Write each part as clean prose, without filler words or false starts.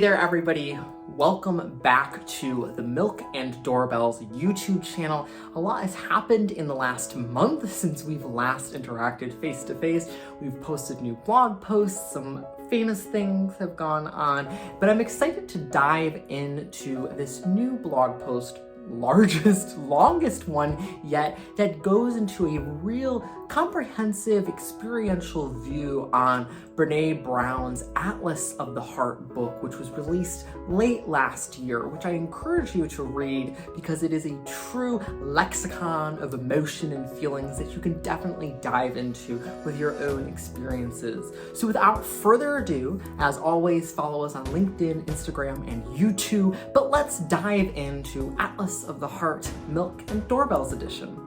Hey there everybody, welcome back to the Milk and Doorbells YouTube channel. A lot has happened in the last month since we've last interacted face to face. We've posted new blog posts, some famous things have gone on, but I'm excited to dive into this new blog post, longest one yet, that goes into a real comprehensive experiential view on Brene Brown's Atlas of the Heart book, which was released late last year, which I encourage you to read because it is a true lexicon of emotion and feelings that you can definitely dive into with your own experiences. So without further ado, as always, follow us on LinkedIn, Instagram, and YouTube, but let's dive into Atlas of the Heart, Milk and Doorbells edition.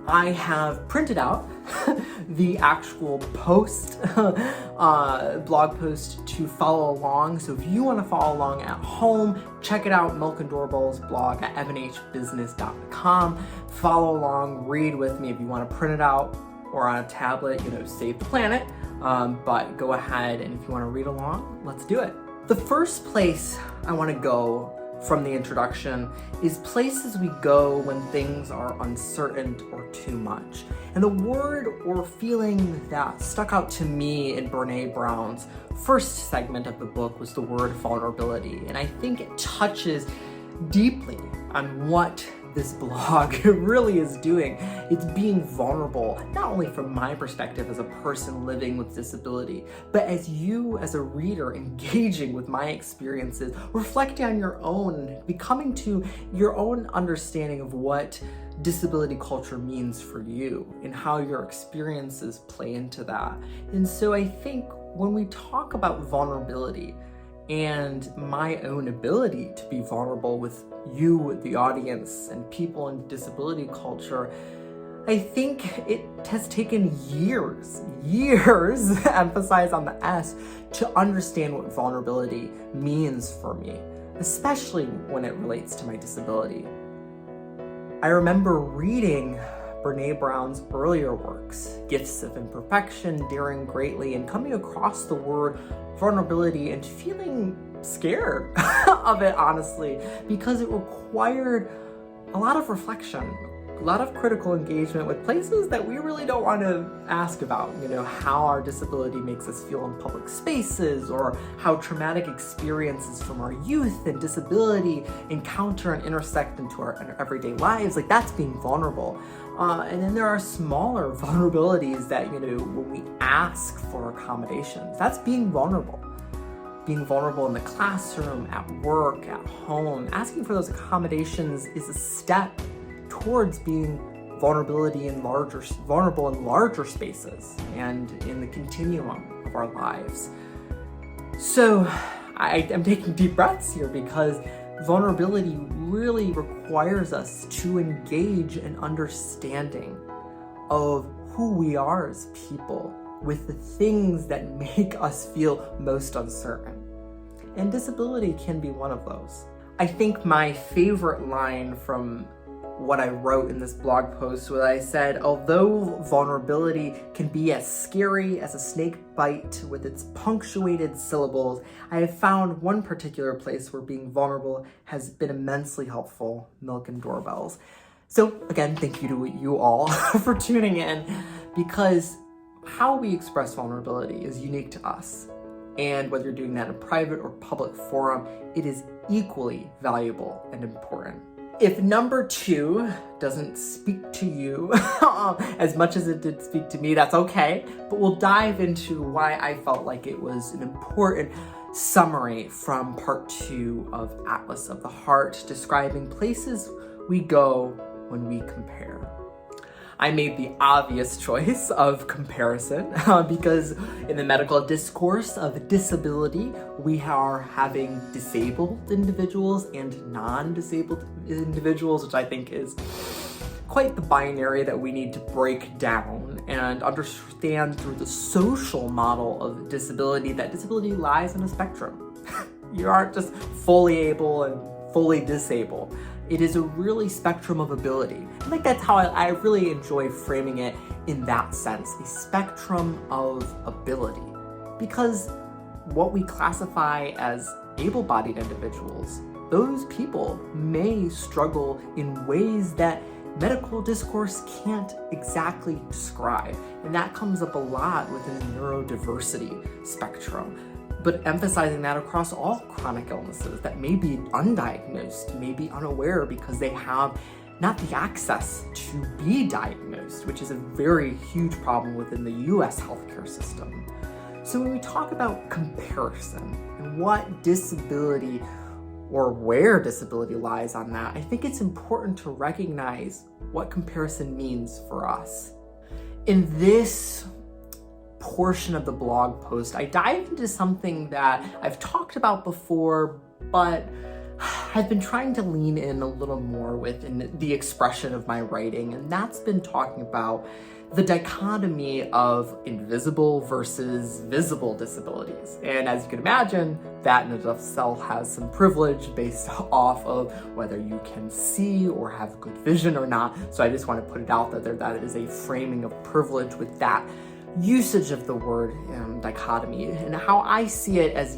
I have printed out the actual post, blog post to follow along. So if you want to follow along at home, check it out, Milk and Doorbells blog at evanhbusiness.com. Follow along, read with me. If you want to print it out or on a tablet, save the planet. But go ahead, and if you want to read along, let's do it. The first place I want to go from the introduction is places we go when things are uncertain or too much. And the word or feeling that stuck out to me in Brene Brown's first segment of the book was the word vulnerability. And I think it touches deeply on what this blog really is doing. It's being vulnerable, not only from my perspective as a person living with disability, but as you as a reader engaging with my experiences, reflecting on your own, becoming to your own understanding of what disability culture means for you and how your experiences play into that. And so I think when we talk about vulnerability and my own ability to be vulnerable with you, the audience, and people in disability culture, I think it has taken years, emphasize on the S, to understand what vulnerability means for me, especially when it relates to my disability. I remember reading Brene Brown's earlier works, Gifts of Imperfection, Daring Greatly, and coming across the word vulnerability and feeling scared of it, honestly, because it required a lot of reflection, a lot of critical engagement with places that we really don't want to ask about, how our disability makes us feel in public spaces, or how traumatic experiences from our youth and disability encounter and intersect into our everyday lives. Like, that's being vulnerable. And then there are smaller vulnerabilities that, when we ask for accommodations, that's being vulnerable. Being vulnerable in the classroom, at work, at home, asking for those accommodations is a step towards being vulnerable in larger spaces and in the continuum of our lives. So I'm taking deep breaths here because vulnerability really requires us to engage in understanding of who we are as people with the things that make us feel most uncertain. And disability can be one of those. I think my favorite line from what I wrote in this blog post was I said, although vulnerability can be as scary as a snake bite with its punctuated syllables, I have found one particular place where being vulnerable has been immensely helpful, Milk and Doorbells. So again, thank you to you all for tuning in, because how we express vulnerability is unique to us. And whether you're doing that in a private or public forum, it is equally valuable and important. If number 2 doesn't speak to you as much as it did speak to me, that's okay. But we'll dive into why I felt like it was an important summary from part 2 of Atlas of the Heart, describing places we go when we compare. I made the obvious choice of comparison because in the medical discourse of disability, we are having disabled individuals and non-disabled individuals, which I think is quite the binary that we need to break down and understand through the social model of disability, that disability lies on a spectrum. You aren't just fully able and fully disabled. It is a really spectrum of ability. I think that's how I really enjoy framing it in that sense, a spectrum of ability. Because what we classify as able-bodied individuals, those people may struggle in ways that medical discourse can't exactly describe. And that comes up a lot within the neurodiversity spectrum, but emphasizing that across all chronic illnesses that may be undiagnosed, may be unaware because they have not the access to be diagnosed, which is a very huge problem within the US healthcare system. So when we talk about comparison and what disability or where disability lies on that, I think it's important to recognize what comparison means for us. In this portion of the blog post, I dive into something that I've talked about before, but I've been trying to lean in a little more with in the expression of my writing, and that's been talking about the dichotomy of invisible versus visible disabilities. And as you can imagine, that in and of itself has some privilege based off of whether you can see or have good vision or not. So I just want to put it out there that it is a framing of privilege with that usage of the word dichotomy, and how I see it as,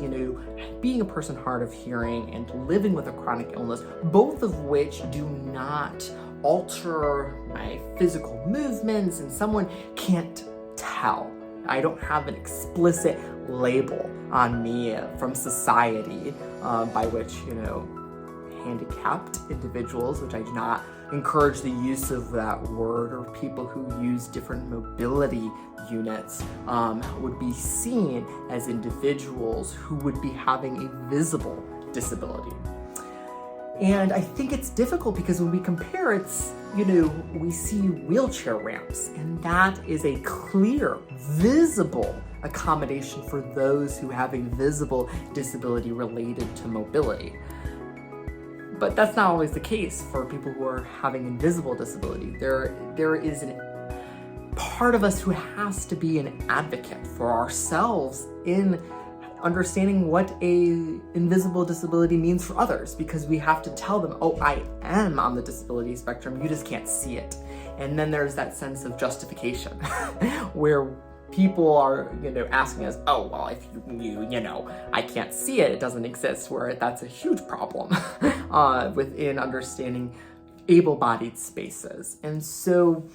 being a person hard of hearing and living with a chronic illness, both of which do not alter my physical movements, and someone can't tell. I don't have an explicit label on me from society by which, handicapped individuals, which I do not encourage the use of that word, or people who use different mobility units would be seen as individuals who would be having a visible disability. And I think it's difficult because when we compare, it's, we see wheelchair ramps, and that is a clear, visible accommodation for those who have a visible disability related to mobility. But that's not always the case for people who are having invisible disability. There is a part of us who has to be an advocate for ourselves in understanding what a invisible disability means for others, because we have to tell them, oh, I am on the disability spectrum, you just can't see it. And then there's that sense of justification where people are, asking us, oh, well, if you knew, I can't see it, it doesn't exist, where that's a huge problem within understanding able-bodied spaces. And so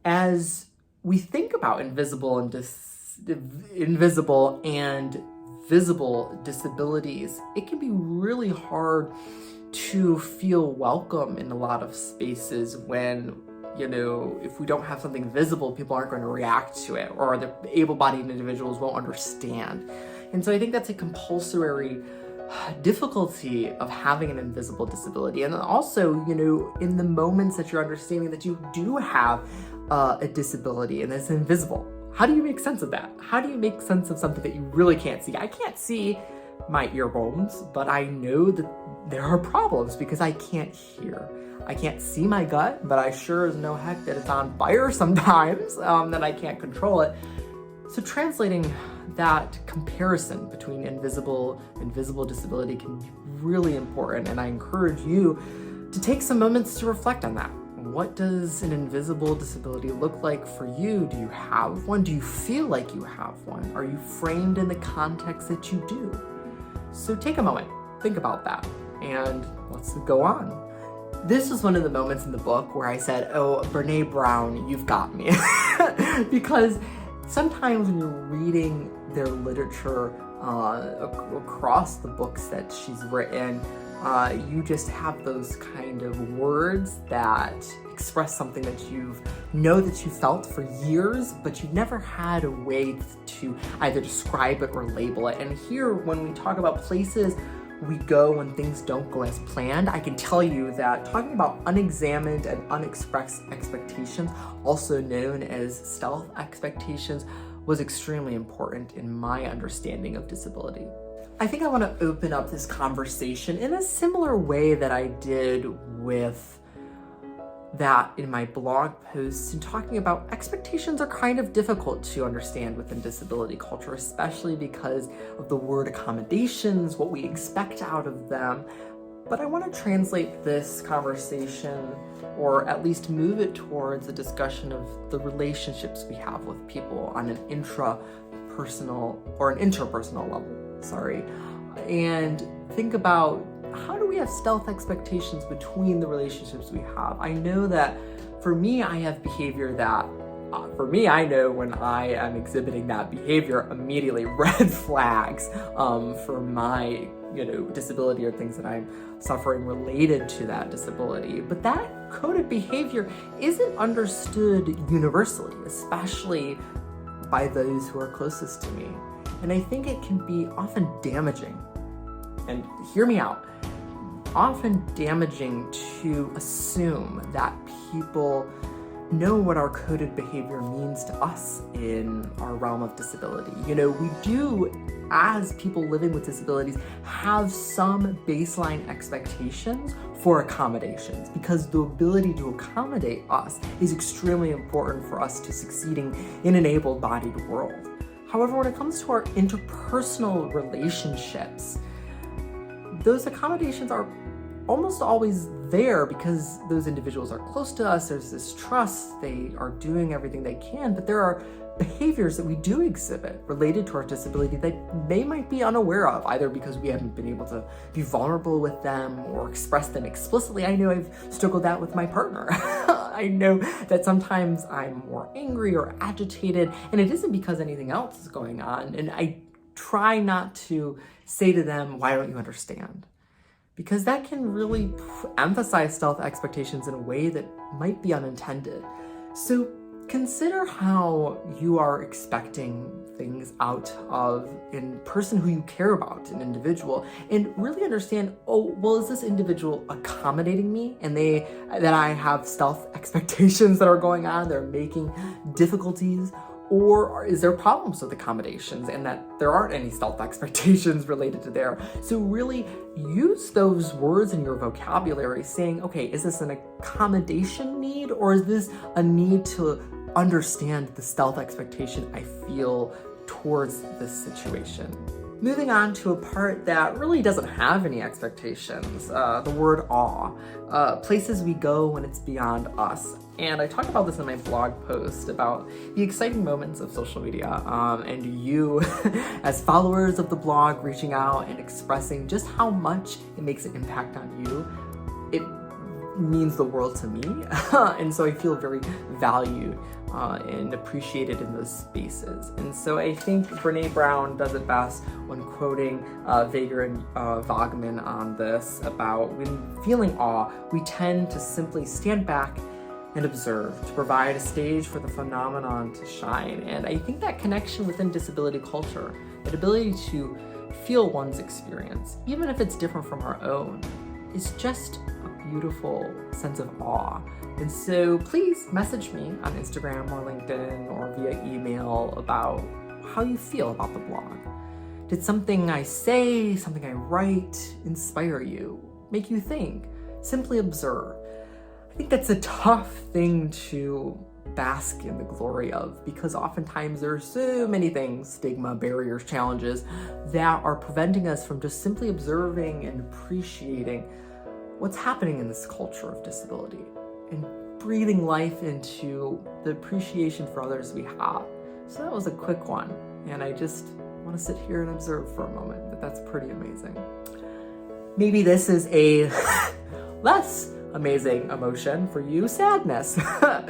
as we think about invisible and visible disabilities, it can be really hard to feel welcome in a lot of spaces when, if we don't have something visible, people aren't going to react to it, or the able-bodied individuals won't understand. And so I think that's a compulsory difficulty of having an invisible disability. And also, in the moments that you're understanding that you do have a disability and it's invisible, how do you make sense of that? How do you make sense of something that you really can't see? I can't see my earbones, but I know that there are problems because I can't hear. I can't see my gut, but I sure as no heck that it's on fire sometimes, that I can't control it. So translating that comparison between invisible and visible disability can be really important, and I encourage you to take some moments to reflect on that. What does an invisible disability look like for you? Do you have one? Do you feel like you have one? Are you framed in the context that you do? So take a moment, think about that, and let's go on. This was one of the moments in the book where I said, oh, Brene Brown, you've got me. Because sometimes when you're reading their literature across the books that she's written, you just have those kind of words that express something that you felt for years, but you've never had a way to either describe it or label it. And here, when we talk about places we go when things don't go as planned, I can tell you that talking about unexamined and unexpressed expectations, also known as stealth expectations, was extremely important in my understanding of disability. I think I want to open up this conversation in a similar way that I did with that in my blog posts, and talking about expectations are kind of difficult to understand within disability culture, especially because of the word accommodations, what we expect out of them. But I want to translate this conversation, or at least move it towards a discussion of the relationships we have with people on an interpersonal level. and think about, how do we have stealth expectations between the relationships we have? I know that for me, I have behavior that, I know when I am exhibiting that behavior, immediately red flags for my disability or things that I'm suffering related to that disability. But that coded behavior isn't understood universally, especially by those who are closest to me. And I think it can be often damaging, and hear me out, often damaging to assume that people know what our coded behavior means to us in our realm of disability. We do, as people living with disabilities, have some baseline expectations for accommodations, because the ability to accommodate us is extremely important for us to succeeding in an able-bodied world. However, when it comes to our interpersonal relationships, those accommodations are almost always there because those individuals are close to us. There's this trust, they are doing everything they can, but there are behaviors that we do exhibit related to our disability that they might be unaware of, either because we haven't been able to be vulnerable with them or express them explicitly. I know I've struggled that with my partner. I know that sometimes I'm more angry or agitated, and it isn't because anything else is going on. And I try not to say to them, why don't you understand? Because that can really emphasize stealth expectations in a way that might be unintended. So consider how you are expecting things out of a person who you care about, an individual, and really understand, is this individual accommodating me? And that I have stealth expectations that are going on, they're making difficulties, or is there problems with accommodations and that there aren't any stealth expectations related to there? So really use those words in your vocabulary saying, okay, is this an accommodation need, or is this a need to understand the stealth expectation I feel towards this situation? Moving on to a part that really doesn't have any expectations, the word awe, places we go when it's beyond us. And I talk about this in my blog post about the exciting moments of social media, and you as followers of the blog reaching out and expressing just how much it makes an impact on you. It means the world to me, and so I feel very valued and appreciated in those spaces. And so I think Brene Brown does it best when quoting Vager and Wagman on this, about when feeling awe, we tend to simply stand back and observe, to provide a stage for the phenomenon to shine. And I think that connection within disability culture, that ability to feel one's experience, even if it's different from our own, is just a beautiful sense of awe. And so please message me on Instagram or LinkedIn or via email about how you feel about the blog. Did something I say, something I write, inspire you, make you think? Simply observe. I think that's a tough thing to bask in the glory of, because oftentimes there are so many things, stigma, barriers, challenges, that are preventing us from just simply observing and appreciating what's happening in this culture of disability and breathing life into the appreciation for others we have. So that was a quick one, and I just want to sit here and observe for a moment, but that's pretty amazing. Maybe this is a less amazing emotion for you, sadness. But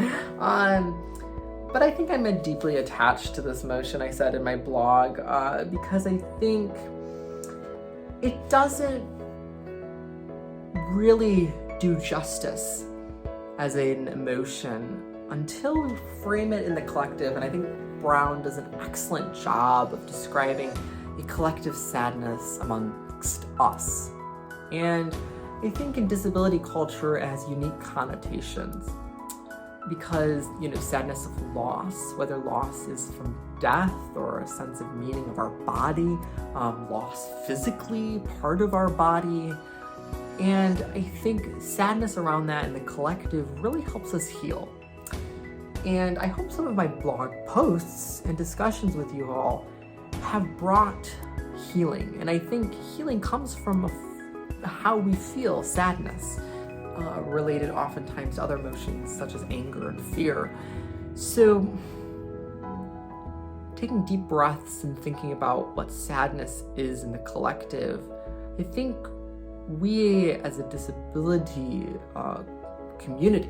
I think I'm deeply attached to this emotion, I said in my blog, because I think it doesn't really do justice as an emotion until we frame it in the collective. And I think Brown does an excellent job of describing a collective sadness amongst us. And I think in disability culture it has unique connotations, because, sadness of loss, whether loss is from death or a sense of meaning of our body, loss physically, part of our body. And I think sadness around that in the collective really helps us heal. And I hope some of my blog posts and discussions with you all have brought healing. And I think healing comes from how we feel sadness, related oftentimes to other emotions such as anger and fear. So taking deep breaths and thinking about what sadness is in the collective, I think we as a disability community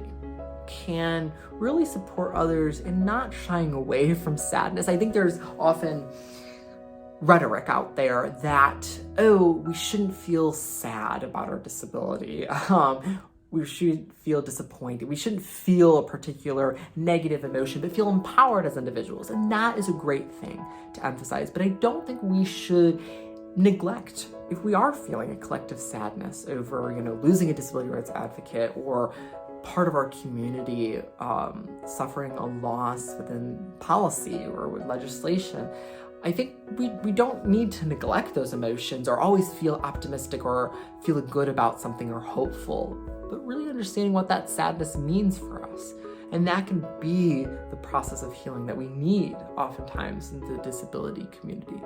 can really support others in not shying away from sadness. I think there's often rhetoric out there that, oh, we shouldn't feel sad about our disability. We should feel disappointed. We shouldn't feel a particular negative emotion, but feel empowered as individuals. And that is a great thing to emphasize. But I don't think we should neglect, if we are feeling a collective sadness over, losing a disability rights advocate or part of our community suffering a loss within policy or with legislation. I think we don't need to neglect those emotions or always feel optimistic or feel good about something or hopeful, but really understanding what that sadness means for us. And that can be the process of healing that we need oftentimes in the disability community.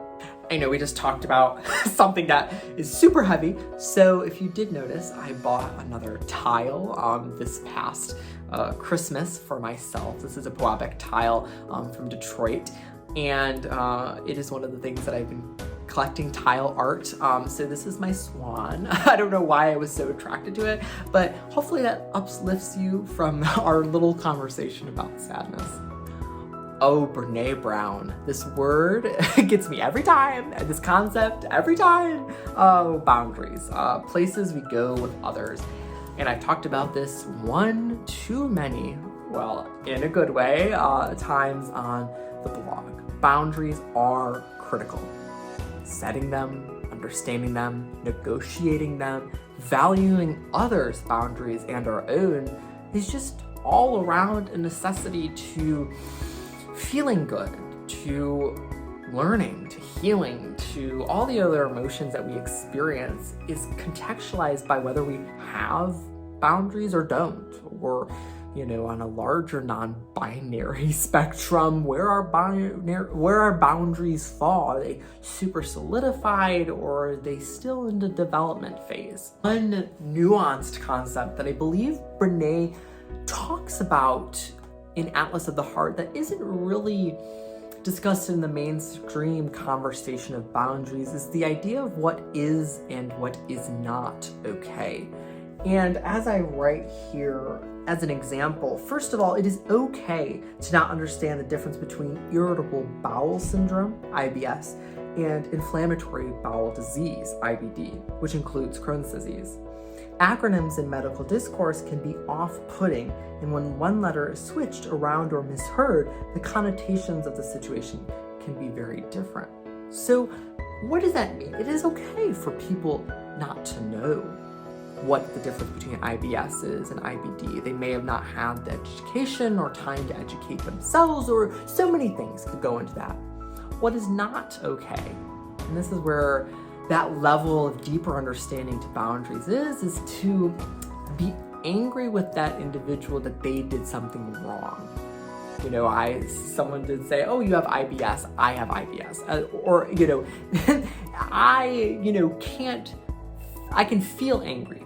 I know we just talked about something that is super heavy. So if you did notice, I bought another tile this past Christmas for myself. This is a Boabec tile from Detroit. And it is one of the things that I've been collecting tile art. So this is my swan. I don't know why I was so attracted to it, but hopefully that uplifts you from our little conversation about sadness. Oh, Brene Brown. This word gets me every time, this concept every time. Oh, boundaries, places we go with others. And I've talked about this one too many, well, in a good way, times on the blog. Boundaries are critical. Setting them, understanding them, negotiating them, valuing others' boundaries and our own is just all around a necessity to feeling good, to learning, to healing, to all the other emotions that we experience is contextualized by whether we have boundaries or don't, or on a larger non-binary spectrum, where our boundaries fall. Are they super solidified or are they still in the development phase? One nuanced concept that I believe Brene talks about in Atlas of the Heart that isn't really discussed in the mainstream conversation of boundaries is the idea of what is and what is not okay. And as I write here, as an example, first of all, it is okay to not understand the difference between irritable bowel syndrome, IBS, and inflammatory bowel disease, IBD, which includes Crohn's disease. Acronyms in medical discourse can be off-putting, and when one letter is switched around or misheard, the connotations of the situation can be very different. So what does that mean? It is okay for people not to know what the difference between IBS is and IBD. They may have not had the education or time to educate themselves, or so many things could go into that. What is not okay, and this is where that level of deeper understanding to boundaries is to be angry with that individual that they did something wrong. Someone did say, oh, you have IBS, I have IBS. I can feel angry,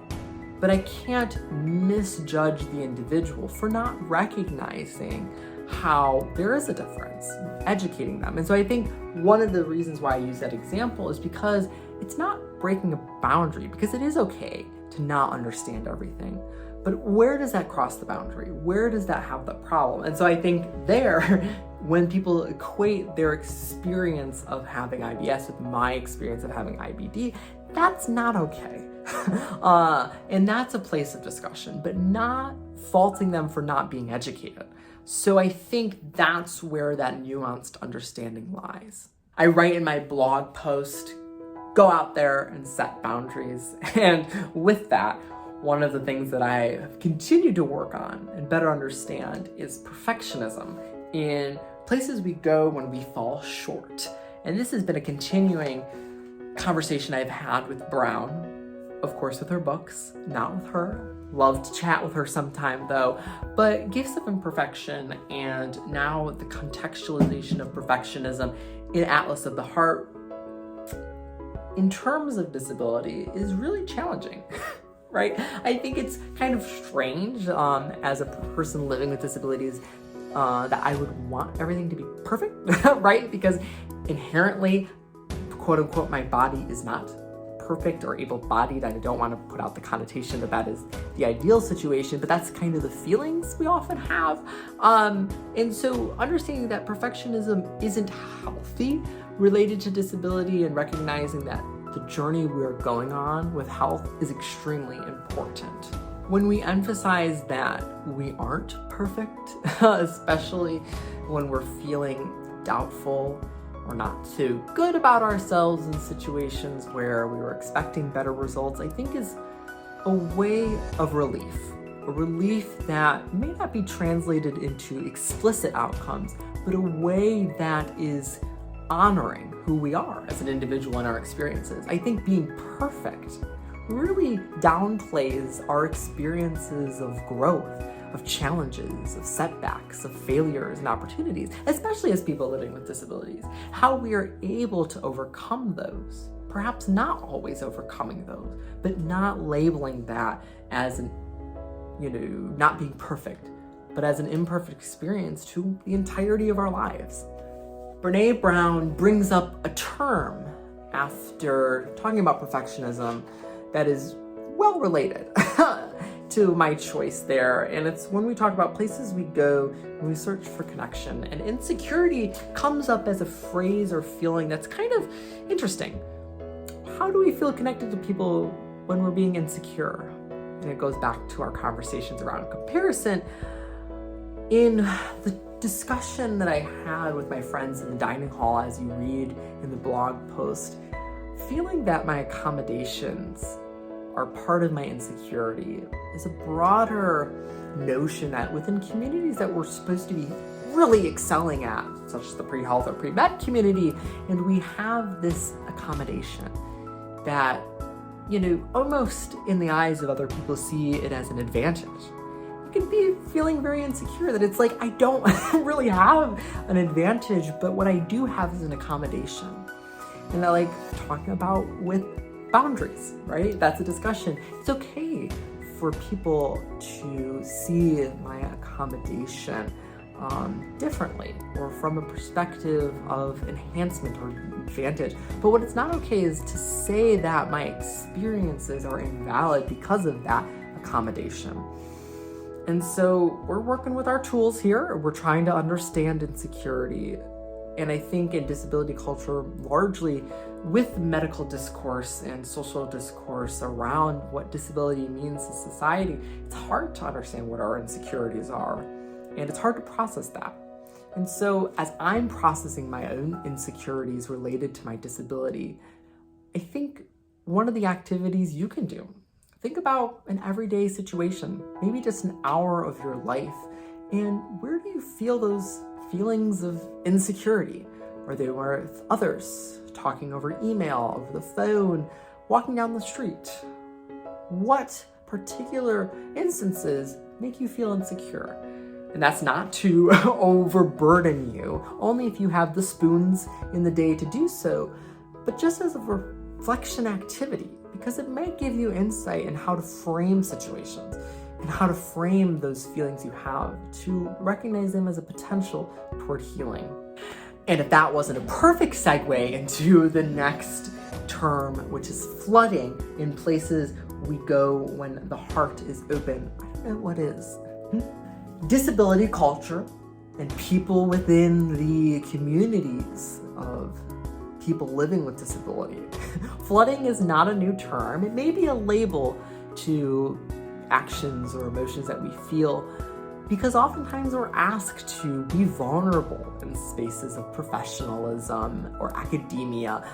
but I can't misjudge the individual for not recognizing how there is a difference, educating them. And so I think one of the reasons why I use that example is because it's not breaking a boundary, because it is okay to not understand everything. But where does that cross the boundary? Where does that have the problem? And so I think when people equate their experience of having IBS with my experience of having IBD, that's not okay. And that's a place of discussion, but not faulting them for not being educated. So I think that's where that nuanced understanding lies. I write in my blog post, go out there and set boundaries. And with that, one of the things that I have continued to work on and better understand is perfectionism in places we go when we fall short. And this has been a continuing conversation I've had with Brown, of course with her books, not with her. Love to chat with her sometime though, but Gifts of Imperfection and now the contextualization of perfectionism in Atlas of the Heart in terms of disability is really challenging. Right? I think it's kind of strange as a person living with disabilities that I would want everything to be perfect, right? Because inherently, quote unquote, my body is not perfect or able-bodied. I don't want to put out the connotation that that is the ideal situation, but that's kind of the feelings we often have. And so understanding that perfectionism isn't healthy related to disability and recognizing that the journey we're going on with health is extremely important. When we emphasize that we aren't perfect, especially when we're feeling doubtful or not too good about ourselves in situations where we were expecting better results, I think is a way of relief. A relief that may not be translated into explicit outcomes, but a way that is honoring who we are as an individual in our experiences. I think being perfect really downplays our experiences of growth, of challenges, of setbacks, of failures and opportunities, especially as people living with disabilities, how we are able to overcome those, perhaps not always overcoming those, but not labeling that as an, not being perfect, but as an imperfect experience to the entirety of our lives. Brene Brown brings up a term after talking about perfectionism that is well related to my choice there. And it's when we talk about places we go when we search for connection. And insecurity comes up as a phrase or feeling that's kind of interesting. How do we feel connected to people when we're being insecure? And it goes back to our conversations around comparison. In the discussion that I had with my friends in the dining hall, as you read in the blog post, feeling that my accommodations are part of my insecurity is a broader notion that within communities that we're supposed to be really excelling at, such as the pre-health or pre-med community, and we have this accommodation that, almost in the eyes of other people see it as an advantage. You can be feeling very insecure that it's like, I don't really have an advantage, but what I do have is an accommodation. And I like talking about with boundaries, right? That's a discussion. It's okay for people to see my accommodation differently or from a perspective of enhancement or advantage. But what it's not okay is to say that my experiences are invalid because of that accommodation. And so we're working with our tools here. We're trying to understand insecurity. And I think in disability culture, largely with medical discourse and social discourse around what disability means to society, it's hard to understand what our insecurities are. And it's hard to process that. And so as I'm processing my own insecurities related to my disability, I think one of the activities you can do, think about an everyday situation, maybe just an hour of your life, and where do you feel those feelings of insecurity? Are they with others, talking over email, over the phone, walking down the street? What particular instances make you feel insecure? And that's not to overburden you, only if you have the spoons in the day to do so, but just as a reflection activity, because it might give you insight in how to frame situations and how to frame those feelings you have to recognize them as a potential toward healing. And if that wasn't a perfect segue into the next term, which is flooding in places we go when the heart is open, I don't know what is. Disability culture and people within the communities of people living with disability. Flooding is not a new term. It may be a label to actions or emotions that we feel because oftentimes we're asked to be vulnerable in spaces of professionalism or academia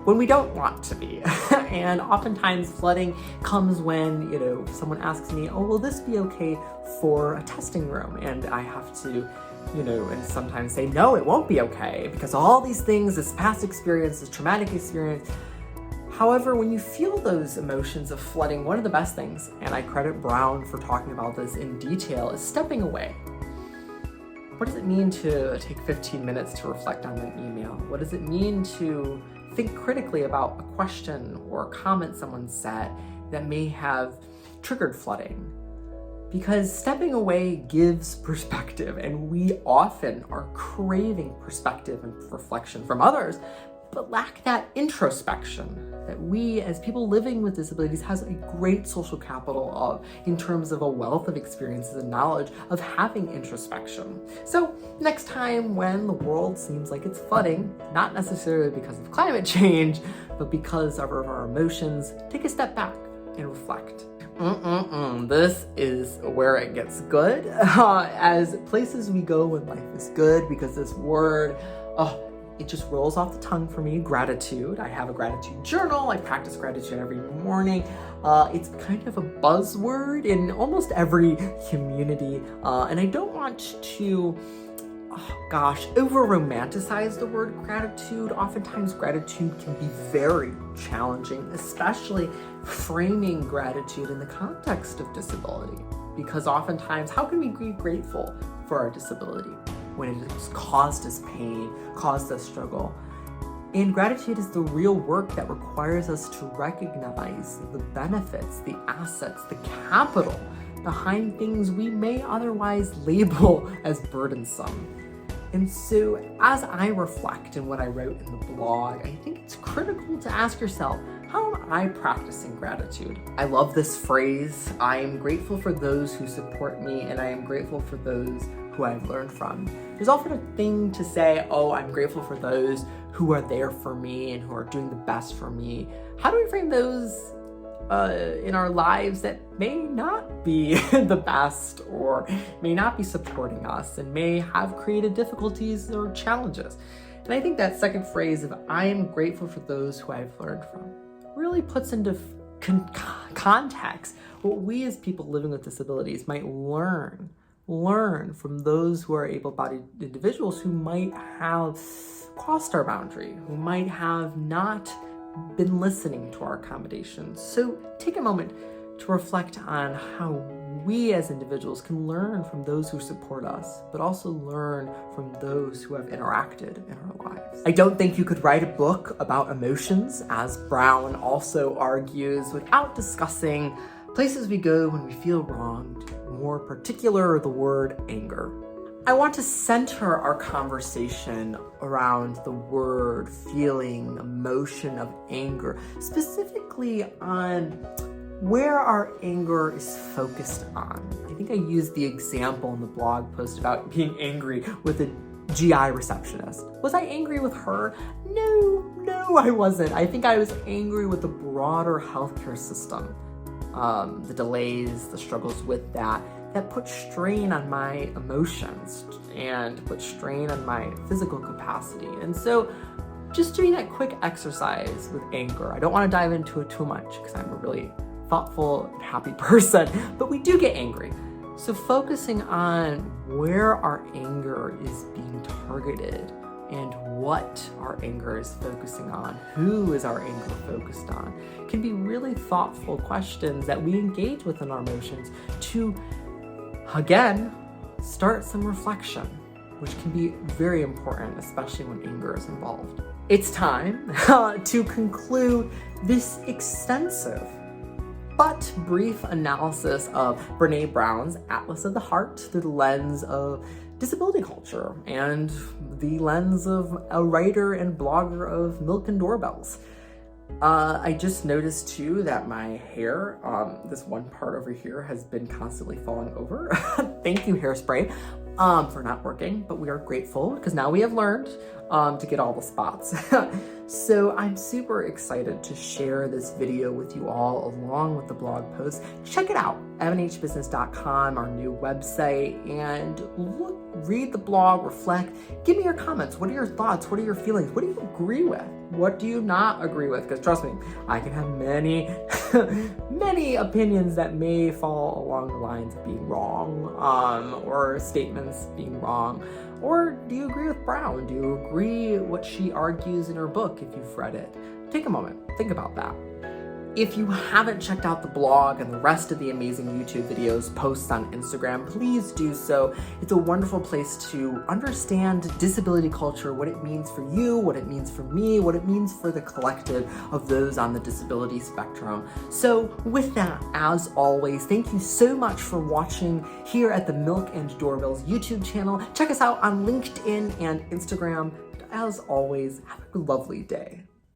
when we don't want to be. And oftentimes flooding comes when, someone asks me, oh, will this be okay for a testing room? And I have to, and sometimes say, no, it won't be okay because all these things, this past experience, this traumatic experience. However, when you feel those emotions of flooding, one of the best things, and I credit Brown for talking about this in detail, is stepping away. What does it mean to take 15 minutes to reflect on an email? What does it mean to think critically about a question or a comment someone said that may have triggered flooding? Because stepping away gives perspective, and we often are craving perspective and reflection from others, but lack that introspection that we as people living with disabilities has a great social capital of, in terms of a wealth of experiences and knowledge of having introspection. So next time when the world seems like it's flooding, not necessarily because of climate change, but because of our emotions, take a step back and reflect. This is where it gets good. As places we go when life is good, because this word, it just rolls off the tongue for me, gratitude. I have a gratitude journal. I practice gratitude every morning. It's kind of a buzzword in almost every community. And I don't want to, over-romanticize the word gratitude. Oftentimes gratitude can be very challenging, especially framing gratitude in the context of disability. Because oftentimes, how can we be grateful for our disability when it has caused us pain, caused us struggle? And gratitude is the real work that requires us to recognize the benefits, the assets, the capital behind things we may otherwise label as burdensome. And so as I reflect in what I wrote in the blog, I think it's critical to ask yourself, how am I practicing gratitude? I love this phrase. I am grateful for those who support me, and I am grateful for those who I've learned from. There's often a thing to say, I'm grateful for those who are there for me and who are doing the best for me. How do we frame those in our lives that may not be the best, or may not be supporting us, and may have created difficulties or challenges? And I think that second phrase of I am grateful for those who I've learned from really puts into context what we as people living with disabilities might learn from those who are able-bodied individuals who might have crossed our boundary, who might have not been listening to our accommodations. So take a moment to reflect on how we as individuals can learn from those who support us, but also learn from those who have interacted in our lives. I don't think you could write a book about emotions, as Brown also argues, without discussing places we go when we feel wronged, more particular the word anger. I want to center our conversation around the word, feeling, emotion of anger, specifically on where our anger is focused on. I think I used the example in the blog post about being angry with a GI receptionist. Was I angry with her? No, I wasn't. I think I was angry with the broader healthcare system. The delays, the struggles with that put strain on my emotions and put strain on my physical capacity. And so just doing that quick exercise with anger, I don't want to dive into it too much because I'm a really thoughtful and happy person, but we do get angry. So focusing on where our anger is being targeted and what our anger is focusing on, who is our anger focused on, can be really thoughtful questions that we engage with in our emotions to, again, start some reflection, which can be very important, especially when anger is involved. It's time to conclude this extensive but brief analysis of Brené Brown's Atlas of the Heart through the lens of disability culture and the lens of a writer and blogger of Milk and Doorbells. I just noticed too that my hair, this one part over here, has been constantly falling over. Thank you, Hairspray, for not working, but we are grateful because now we have learned to get all the spots. So I'm super excited to share this video with you all along with the blog post. Check it out, evanhbusiness.com, our new website, and read the blog, reflect, give me your comments. What are your thoughts? What are your feelings? What do you agree with? What do you not agree with? Because trust me, I can have many, many opinions that may fall along the lines of being wrong, or statements being wrong. Or do you agree with Brown? Do you agree what she argues in her book if you've read it? Take a moment, think about that. If you haven't checked out the blog and the rest of the amazing YouTube videos, posts on Instagram, please do so. It's a wonderful place to understand disability culture, what it means for you, what it means for me, what it means for the collective of those on the disability spectrum. So with that, as always, thank you so much for watching here at the Milk and Doorbells YouTube channel. Check us out on LinkedIn and Instagram. As always, have a lovely day.